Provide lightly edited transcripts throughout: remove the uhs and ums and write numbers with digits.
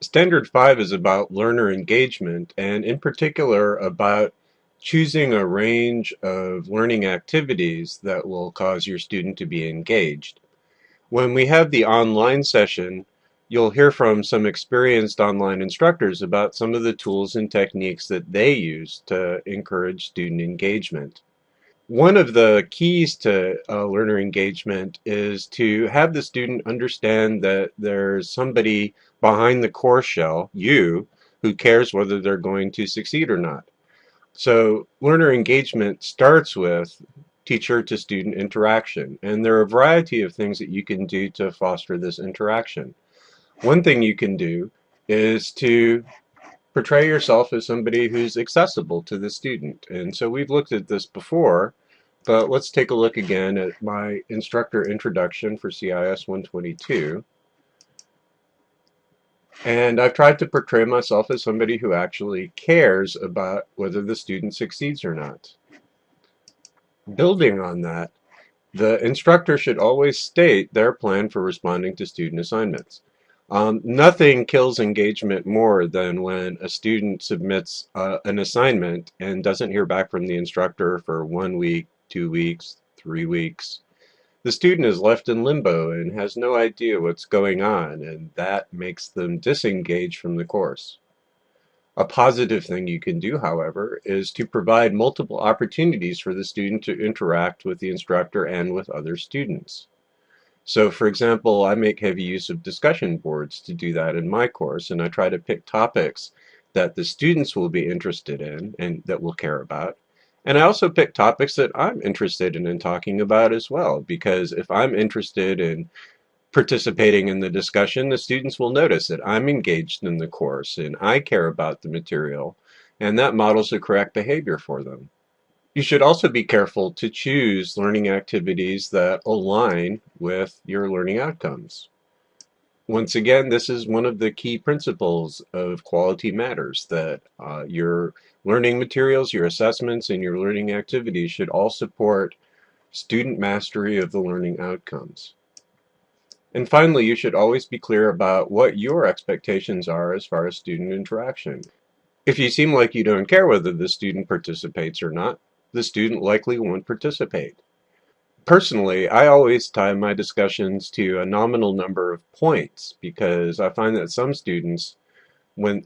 Standard 5 is about learner engagement and in particular about choosing a range of learning activities that will cause your student to be engaged. When we have the online session, you'll hear from some experienced online instructors about some of the tools and techniques that they use to encourage student engagement. One of the keys to learner engagement is to have the student understand that there's somebody behind the course shell, you, who cares whether they're going to succeed or not. So learner engagement starts with teacher to student interaction, and there are a variety of things that you can do to foster this interaction. One thing you can do is to portray yourself as somebody who's accessible to the student. And so we've looked at this before, but let's take a look again at my instructor introduction for CIS 122. And I've tried to portray myself as somebody who actually cares about whether the student succeeds or not. Building on that, the instructor should always state their plan for responding to student assignments. Nothing kills engagement more than when a student submits an assignment and doesn't hear back from the instructor for 1 week, 2 weeks, 3 weeks. The student is left in limbo and has no idea what's going on, and that makes them disengage from the course. A positive thing you can do, however, is to provide multiple opportunities for the student to interact with the instructor and with other students. So, for example, I make heavy use of discussion boards to do that in my course, and I try to pick topics that the students will be interested in and that will care about. And I also pick topics that I'm interested in talking about as well, because if I'm interested in participating in the discussion, the students will notice that I'm engaged in the course and I care about the material, and that models the correct behavior for them. You should also be careful to choose learning activities that align with your learning outcomes. Once again, this is one of the key principles of quality matters, that your learning materials, your assessments, and your learning activities should all support student mastery of the learning outcomes. And finally, you should always be clear about what your expectations are as far as student interaction. If you seem like you don't care whether the student participates or not, the student likely won't participate. Personally, I always tie my discussions to a nominal number of points because I find that some students,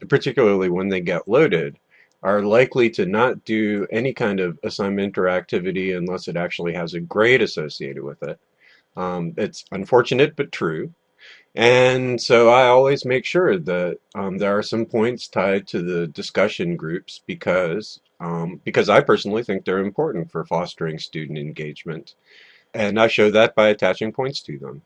particularly when they get loaded, are likely to not do any kind of assignment or activity unless it actually has a grade associated with it. It's unfortunate but true. And so I always make sure that there are some points tied to the discussion groups because I personally think they're important for fostering student engagement. And I show that by attaching points to them.